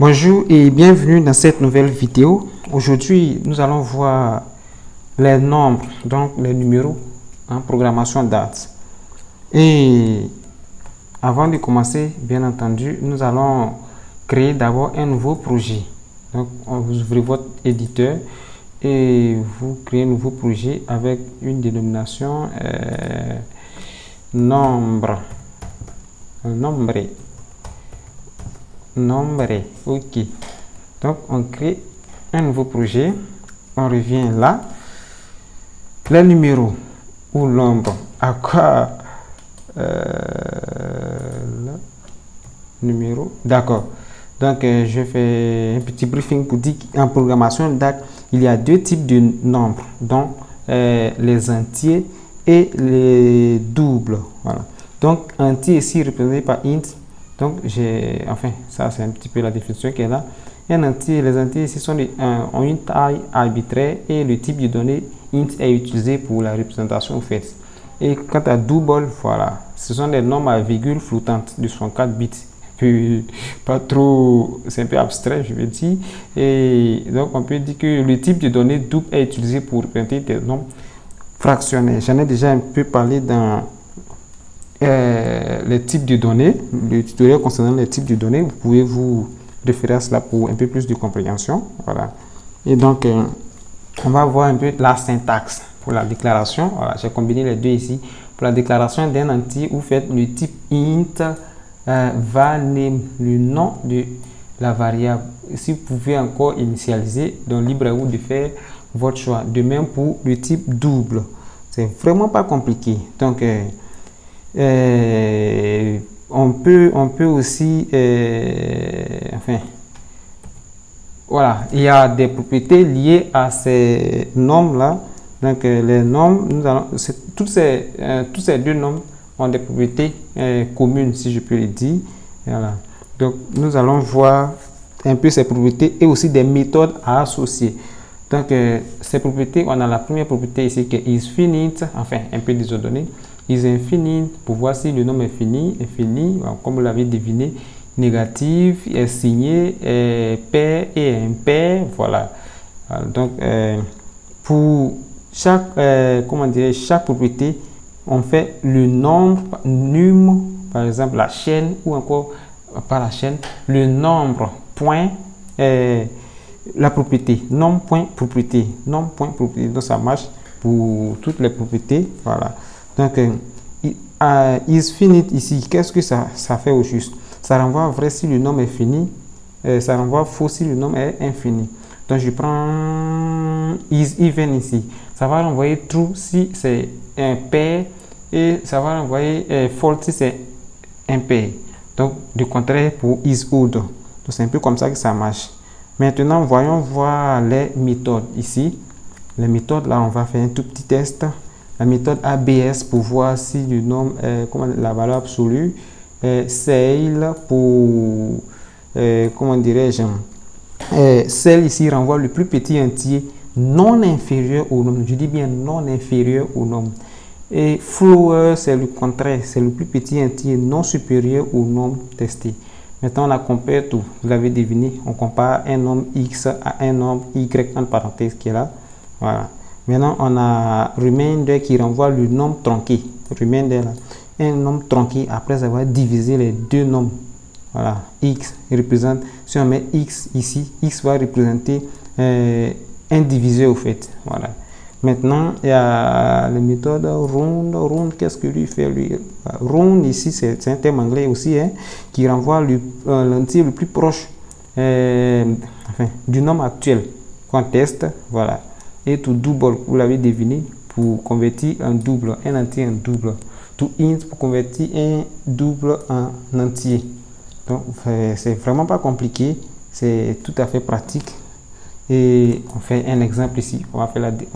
Bonjour et bienvenue dans cette nouvelle vidéo. Aujourd'hui, nous allons voir les nombres, donc les numéros en programmation date. Et avant de commencer, bien entendu, nous allons créer d'abord un nouveau projet. Donc, vous ouvrez votre éditeur et vous créez un nouveau projet avec une dénomination nombre. Ok. Donc, on crée un nouveau projet. On revient là. Les numéros ou nombre. À quoi numéro. D'accord. Donc, je fais un petit briefing pour dire qu'en programmation DAC, il y a deux types de nombres. Donc, les entiers et les doubles. Voilà. Donc, entier ici représenté par int. Donc, ça c'est un petit peu la définition qui est là. Un entier, les entiers ici ont une taille arbitraire et le type de données int est utilisé pour la représentation faite. Et quant à double, voilà, ce sont des nombres à virgule flottante de 64 bits. Pas trop, c'est un peu abstrait, je vais dire. Et donc, on peut dire que le type de données double est utilisé pour représenter des nombres fractionnels. J'en ai déjà un peu parlé dans les types de données, le tutoriel concernant les types de données. Vous pouvez vous référer à cela pour un peu plus de compréhension. Voilà. Et donc, on va voir un peu la syntaxe pour la déclaration. Voilà, j'ai combiné les deux ici. Pour la déclaration d'un entier, vous faites le type int va-name, le nom de la variable. Si vous pouvez encore initialiser, donc libre à vous de faire votre choix. De même pour le type double. C'est vraiment pas compliqué. Donc, on peut aussi, voilà, il y a des propriétés liées à ces nombres-là. Donc, les nombres, tous ces deux nombres ont des propriétés communes, si je peux le dire. Voilà. Donc, nous allons voir un peu ces propriétés et aussi des méthodes à associer. Donc, ces propriétés, on a la première propriété ici qui est isFinite, un peu désordonné. IsInfinite pour voir si le nombre est fini, comme vous l'avez deviné, négatif, est signé, est pair et impair, voilà. Donc, pour chaque propriété, on fait le nombre num, par exemple la chaîne, ou encore pas la chaîne, le nombre point, la propriété, nom point propriété, nom point propriété. Donc, ça marche pour toutes les propriétés, voilà. Donc, isFinite ici, qu'est-ce que ça fait au juste? Ça renvoie vrai si le nombre est fini, ça renvoie faux si le nombre est infini. Donc, je prends isEven ici. Ça va renvoyer true si c'est un pair et ça va renvoyer false si c'est impair. Donc, du contraire pour isOdd. Donc, c'est un peu comme ça que ça marche. Maintenant, voyons voir les méthodes ici. Les méthodes, là, on va faire un tout petit test. La méthode ABS pour voir si le nombre, la valeur absolue, celle pour, comment dirais-je, celle ici renvoie le plus petit entier non inférieur au nombre. Je dis bien non inférieur au nombre. Et flower, c'est le contraire, c'est le plus petit entier non supérieur au nombre testé. Maintenant, on a comparé tout. Vous l'avez deviné, on compare un nombre X à un nombre Y en parenthèse qui est là. Voilà. Maintenant, on a remainder qui renvoie le nombre tronqué. Remainder là. Un nombre tronqué après avoir divisé les deux nombres. Voilà. X représente, si on met X ici, X va représenter un divisé au fait. Voilà. Maintenant, il y a la méthode round. Round, qu'est-ce que lui fait lui? Round ici, c'est un terme anglais aussi, qui renvoie l'entier le plus proche du nombre actuel qu'on teste. Voilà. Et to double, vous l'avez deviné, pour convertir un double, un entier en double. To int pour convertir un double en entier. Donc, c'est vraiment pas compliqué, c'est tout à fait pratique. Et on fait un exemple ici. On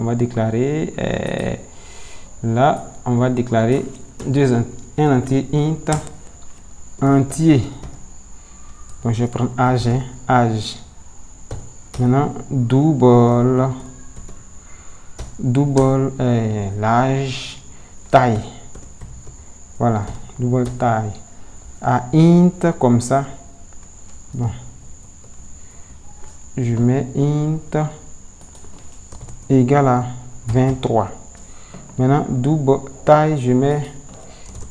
va déclarer, là, on va déclarer un entier int entier. Donc, je vais prendre âge, âge. Maintenant, double l'âge, taille. Voilà, double taille. À int comme ça. Bon. je mets int égale à 23. Maintenant, double taille, je mets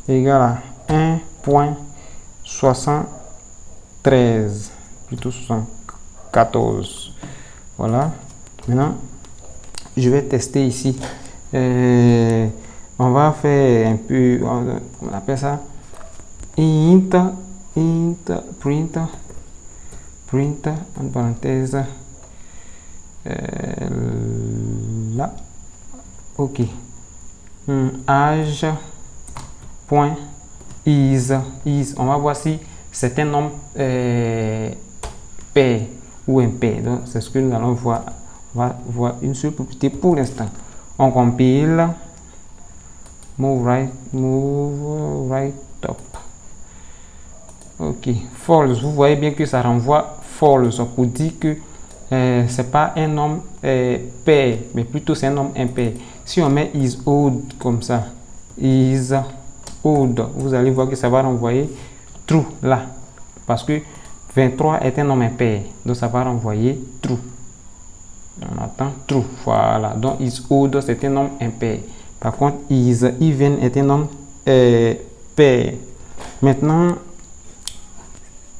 égal à 1.73, plutôt 74. Voilà. Maintenant, je vais tester ici. On va faire un peu, on appelle ça int print en parenthèse là. Ok. Âge point is, on va voir si c'est un nombre pair ou impair. Donc c'est ce que nous allons voir. On va voir une seule propriété pour l'instant. On compile, move right top. Ok, false. Vous voyez bien que ça renvoie false pour dire que c'est pas un nombre pair, mais plutôt c'est un nombre impair. Si on met is old comme ça, is old, vous allez voir que ça va renvoyer true là, parce que 23 est un nombre impair, donc ça va renvoyer true. On attend true, voilà. Donc is old c'est un nombre impair. Par contre is even est un nombre pair. Maintenant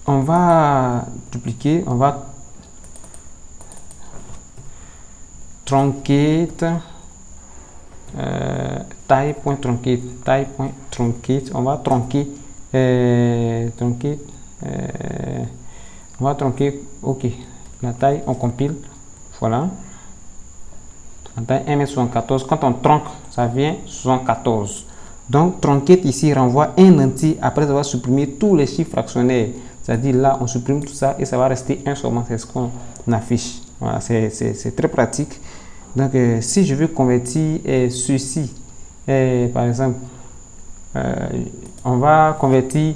on va dupliquer, on va truncate, taille.truncate, on va tronquer, on va tronquer, ok, la taille, on compile, voilà, la taille 1m74, quand on tronque, ça vient 74. Donc, truncate ici renvoie un entier après avoir supprimé tous les chiffres fractionnaires. C'est-à-dire là, on supprime tout ça et ça va rester un seulement, c'est ce qu'on affiche. Voilà, c'est très pratique. Donc, si je veux convertir ceci, par exemple, on va convertir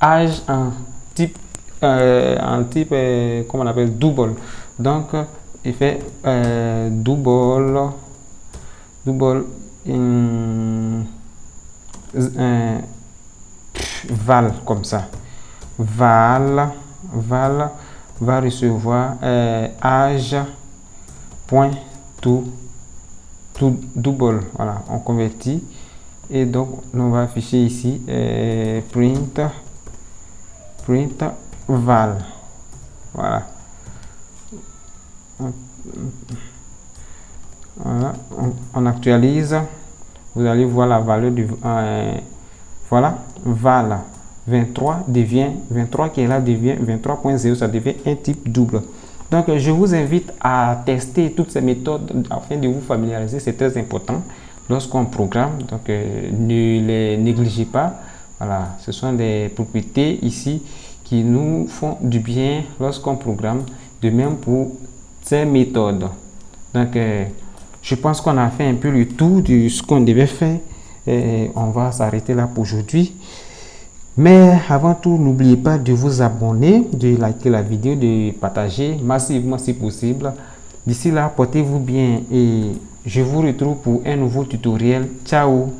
âge en type, comment on appelle, double. Donc, il fait double val comme ça. Val va recevoir âge point tout double. Voilà, on convertit et donc on va afficher ici print val. Voilà. Voilà, on actualise. Vous allez voir la valeur du voilà, val 23 devient 23 qui est là devient 23.0, ça devient un type double. Donc je vous invite à tester toutes ces méthodes afin de vous familiariser, c'est très important lorsqu'on programme. Donc ne les négligez pas. Voilà, ce sont des propriétés ici qui nous font du bien lorsqu'on programme, de même pour ces méthodes. Donc je pense qu'on a fait un peu le tour de ce qu'on devait faire et on va s'arrêter là pour aujourd'hui. Mais avant tout, n'oubliez pas de vous abonner, de liker la vidéo, de partager massivement si possible. D'ici là, portez-vous bien et je vous retrouve pour un nouveau tutoriel. Ciao!